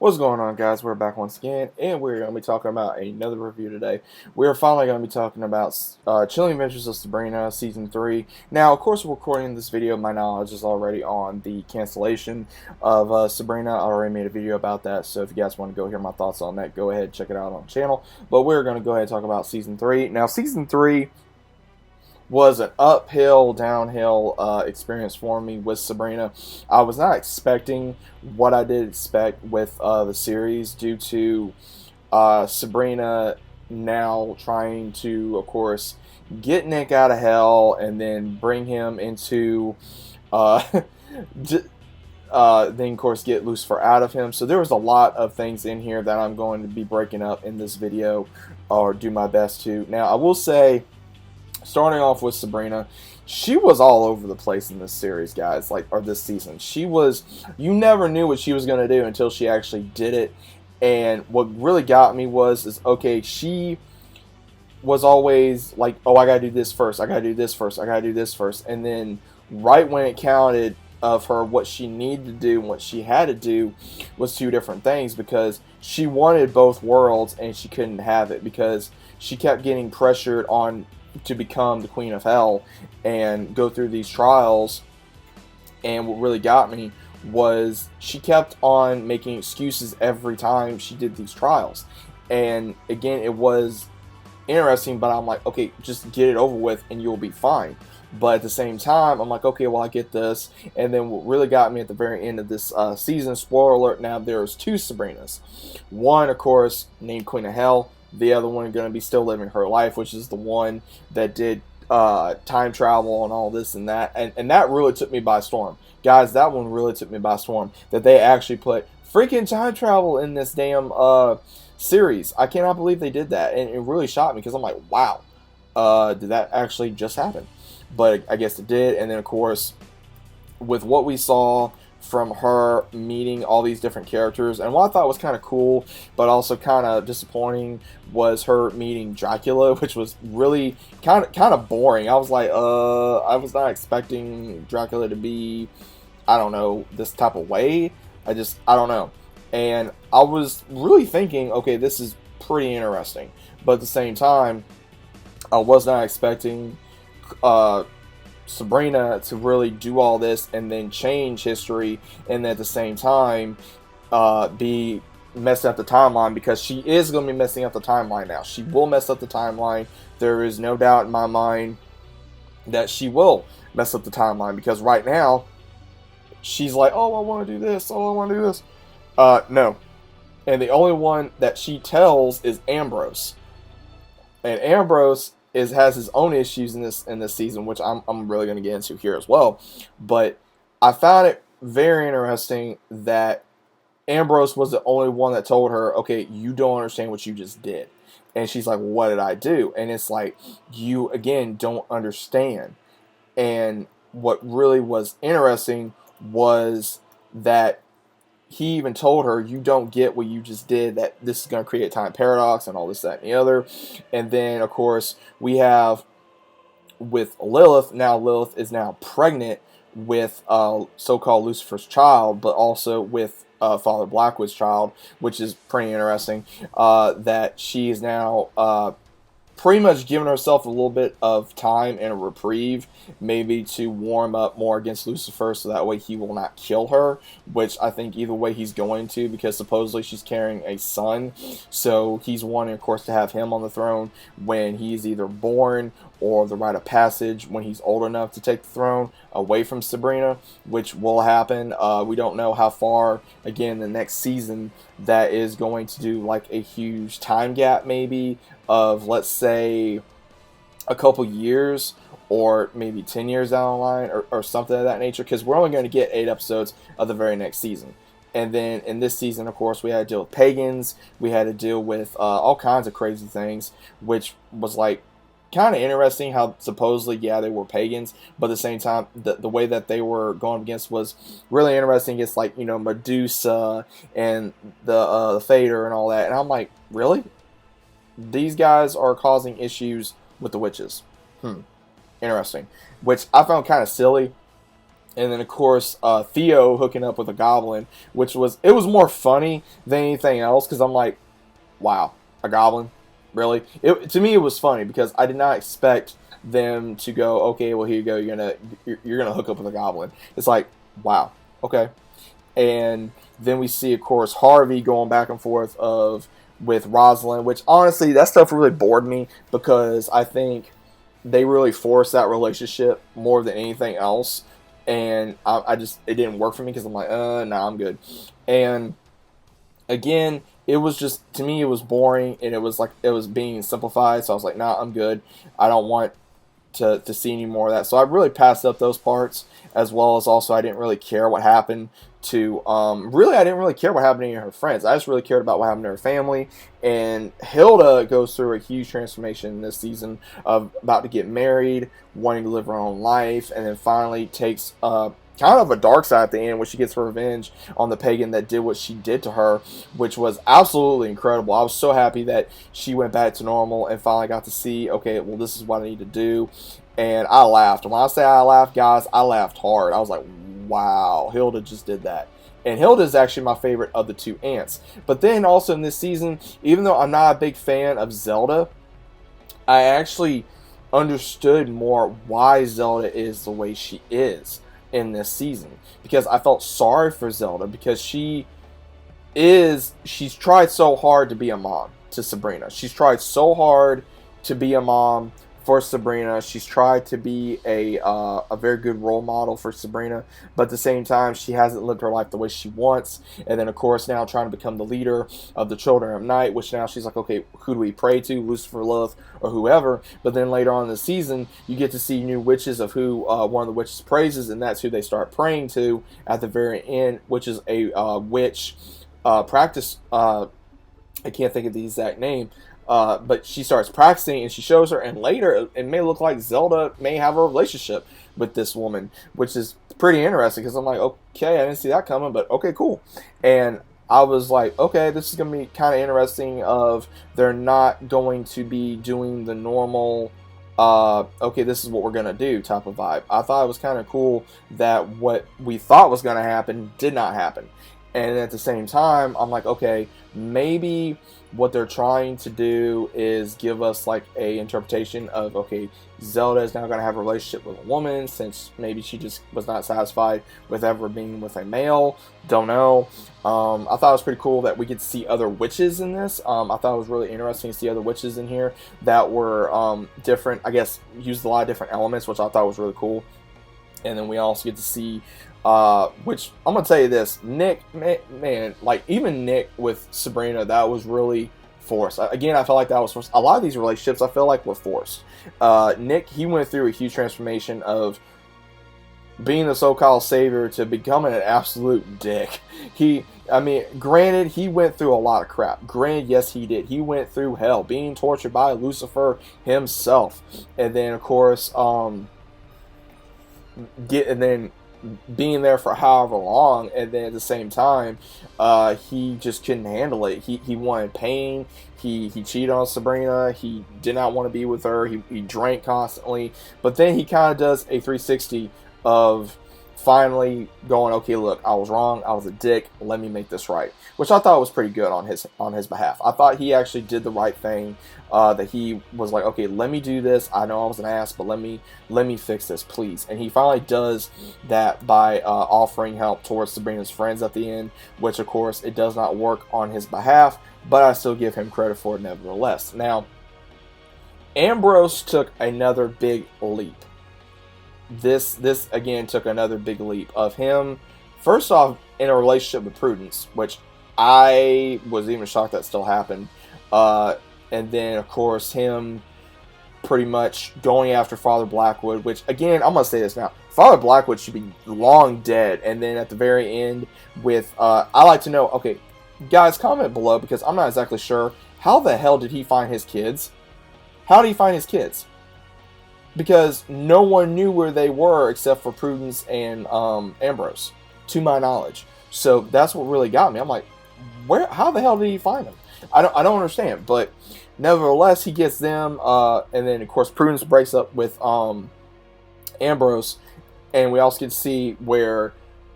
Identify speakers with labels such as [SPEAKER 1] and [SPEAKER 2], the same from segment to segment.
[SPEAKER 1] What's going on, guys? We're back once again, and we're going to be talking about another review today. We're finally going to be talking about Chilling Adventures of Sabrina Season 3. Now, of course, we're recording this video. My knowledge is already on the cancellation of Sabrina. I already made a video about that, so if you guys want to go hear my thoughts on that, go ahead and check it out on the channel. But we're going to go ahead and talk about Season 3. Now, Season 3 was an uphill, downhill experience for me with Sabrina. I was not expecting what I did expect with the series due to Sabrina now trying to, of course, get Nick out of hell and then bring him into, then of course get Lucifer out of him. So there was a lot of things in here that I'm going to be breaking up in this video, or do my best to. Now, I will say, starting off with Sabrina, she was all over the place in this series, guys, or this season. You never knew what she was going to do until she actually did it. And what really got me okay, she was always like, oh, I got to do this first, I got to do this first, I got to do this first. And then right when it counted of her, what she needed to do and what she had to do was two different things, because she wanted both worlds and she couldn't have it because she kept getting pressured on to become the Queen of Hell and go through these trials. And what really got me was she kept on making excuses every time she did these trials. And again, it was interesting, but I'm like, okay, just get it over with and you'll be fine. But at the same time, I'm like, okay, well, I get this. And then what really got me at the very end of this season, spoiler alert, now there's two Sabrinas. One, of course, named Queen of Hell. The other one going to be still living her life, which is the one that did time travel and all this and that. And that really took me by storm. Guys, that one really took me by storm. That they actually put freaking time travel in this damn series. I cannot believe they did that. And it really shocked me because I'm like, wow, did that actually just happen? But I guess it did. And then, of course, with what we saw from her meeting all these different characters, and what I thought was kind of cool but also kind of disappointing was her meeting Dracula, which was really kind of boring. I was like, I was not expecting Dracula to be, I don't know, this type of way. I don't know. And I was really thinking, okay, this is pretty interesting, but at the same time, I was not expecting Sabrina to really do all this and then change history, and at the same time be messing up the timeline, because she is going to be messing up the timeline now. She will mess up the timeline. There is no doubt in my mind that she will mess up the timeline, because right now she's like, oh, I want to do this, oh, I want to do this. No. And the only one that she tells is Ambrose. And Ambrose has his own issues in this season, which I'm really going to get into here as well. But I found it very interesting that Ambrose was the only one that told her, okay, you don't understand what you just did. And she's like, what did I do? And it's like, you again don't understand. And what really was interesting was that he even told her, you don't get what you just did, that this is going to create a time paradox and all this, that, and the other. And then, of course, we have with Lilith. Now Lilith is now pregnant with so-called Lucifer's child, but also with Father Blackwood's child, which is pretty interesting, that she is now pretty much giving herself a little bit of time and a reprieve, maybe to warm up more against Lucifer, so that way he will not kill her, which I think either way he's going to, because supposedly she's carrying a son, so he's wanting, of course, to have him on the throne when he's either born or the rite of passage when he's old enough to take the throne away from Sabrina, which will happen. We don't know how far, again, the next season that is going to do like a huge time gap, maybe of, let's say, a couple years or maybe 10 years down the line, or something of that nature, because we're only going to get 8 episodes of the very next season. And then in this season, of course, we had to deal with pagans, we had to deal with all kinds of crazy things, which was like kind of interesting how supposedly, yeah, they were pagans, but at the same time, the way that they were going against was really interesting. It's like, you know, Medusa and the Fader and all that. And I'm like, really? These guys are causing issues with the witches. Interesting. Which I found kind of silly. And then of course Theo hooking up with a goblin, which was more funny than anything else because I'm like, wow, a goblin, really? To me it was funny because I did not expect them to go, okay, well here you go, you're gonna hook up with a goblin. It's like, wow, okay. And then we see of course Harvey going back and forth of with Rosalind, which honestly that stuff really bored me because I think they really forced that relationship more than anything else, and I just it didn't work for me because I'm like, nah, I'm good. And again, it was just to me it was boring, and it was like it was being simplified. So I was like, nah, I'm good. I don't want to see any more of that. So I really passed up those parts, as well as also I didn't really care what happened to really I didn't really care what happened to any of her friends. I just really cared about what happened to her family. And Hilda goes through a huge transformation this season of about to get married, wanting to live her own life, and then finally takes kind of a dark side at the end where she gets her revenge on the pagan that did what she did to her, which was absolutely incredible. I was so happy that she went back to normal and finally got to see, okay, well, this is what I need to do. And I laughed. And when I say I laughed, guys, I laughed hard. I was like, wow, Hilda just did that. And Hilda is actually my favorite of the two aunts. But then also in this season, even though I'm not a big fan of Zelda, I actually understood more why Zelda is the way she is in this season, because I felt sorry for Zelda because she's tried so hard to be a mom to Sabrina. She's tried so hard to be a mom for Sabrina. She's tried to be a very good role model for Sabrina, but at the same time, she hasn't lived her life the way she wants. And then, of course, now trying to become the leader of the Children of Night, which now she's like, okay, who do we pray to? Lucifer, Lilith, or whoever. But then later on in the season, you get to see new witches of who one of the witches praises, and that's who they start praying to at the very end, which is a witch practice. I can't think of the exact name. But she starts practicing and she shows her, and later it may look like Zelda may have a relationship with this woman, which is pretty interesting because I'm like, okay, I didn't see that coming, but okay, cool. And I was like, okay, this is going to be kind of interesting of they're not going to be doing the normal, okay, this is what we're going to do type of vibe. I thought it was kind of cool that what we thought was going to happen did not happen. And at the same time, I'm like, okay, maybe what they're trying to do is give us like a interpretation of, okay, Zelda is now going to have a relationship with a woman since maybe she just was not satisfied with ever being with a male. Don't know. I thought it was pretty cool that we could see other witches in this. I thought it was really interesting to see other witches in here that were different, I guess, used a lot of different elements, which I thought was really cool. And then we also get to see which I'm gonna tell you this, Nick, man, like even Nick with Sabrina, that was really forced. Again, I felt like that was forced. A lot of these relationships, I feel like, were forced. Nick, he went through a huge transformation of being the so-called savior to becoming an absolute dick. Granted, he went through a lot of crap. Granted, yes, he did. He went through hell, being tortured by Lucifer himself, and then of course, being there for however long, and then at the same time, he just couldn't handle it. He wanted pain. He cheated on Sabrina. He did not want to be with her. He drank constantly. But then he kind of does a 360 of finally going, okay, look, I was wrong. I was a dick. Let me make this right. Which I thought was pretty good on his behalf. I thought he actually did the right thing. That he was like, okay, let me do this. I know I was an ass, but let me fix this, please. And he finally does that by offering help towards Sabrina's friends at the end, which of course it does not work on his behalf, but I still give him credit for it nevertheless. Now, Ambrose took another big leap. This again took another big leap of him, first off, in a relationship with Prudence, which I was even shocked that still happened. And then, of course, him pretty much going after Father Blackwood, which, again, I'm going to say this now. Father Blackwood should be long dead. And then at the very end with, I like to know, okay, guys, comment below, because I'm not exactly sure. How the hell did he find his kids? How did he find his kids? Because no one knew where they were except for Prudence and Ambrose, to my knowledge. So that's what really got me. I'm like, how the hell did he find them? I don't understand, but nevertheless, he gets them, and then of course Prudence breaks up with Ambrose, and we also get to see where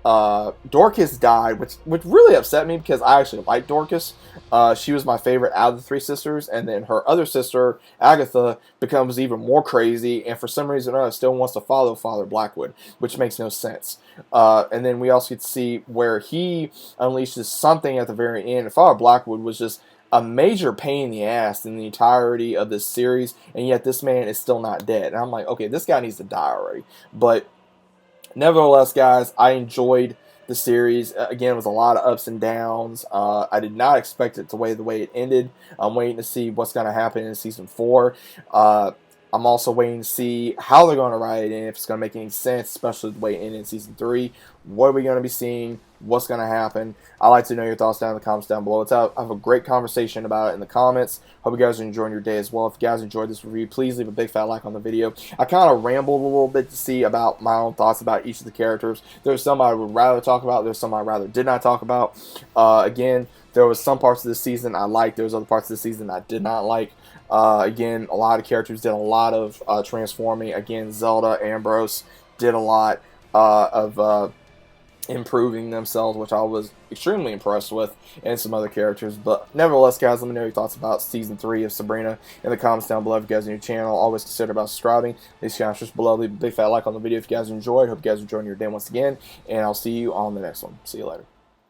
[SPEAKER 1] Dorcas died, which really upset me because I actually liked Dorcas. She was my favorite out of the three sisters, and then her other sister, Agatha, becomes even more crazy, and for some reason or another still wants to follow Father Blackwood, which makes no sense. And then we also get to see where he unleashes something at the very end. And Father Blackwood was just a major pain in the ass in the entirety of this series, and yet this man is still not dead. And I'm like, okay, this guy needs to die already. But nevertheless, guys, I enjoyed the series. Again, it was a lot of ups and downs. I did not expect it the way it ended. I'm waiting to see what's going to happen in season 4. I'm also waiting to see how they're going to write it in, if it's going to make any sense, especially the way it ended in season 3. What are we going to be seeing? What's going to happen? I'd like to know your thoughts down in the comments down below. Let's have a great conversation about it in the comments. Hope you guys are enjoying your day as well. If you guys enjoyed this review, please leave a big fat like on the video. I kind of rambled a little bit to see about my own thoughts about each of the characters. There's some I would rather talk about. There's some I rather did not talk about. Again, there was some parts of this season I liked. There was other parts of the season I did not like. Again, a lot of characters did a lot of transforming. Again, Zelda, Ambrose did a lot of improving themselves, which I was extremely impressed with, and some other characters. But nevertheless, guys, let me know your thoughts about season 3 of Sabrina in the comments down below. If you guys are new to the channel, always consider about subscribing. Leave comments just below. Leave a big fat like on the video if you guys enjoyed. Hope you guys are enjoying your day once again, and I'll see you on the next one. See you later.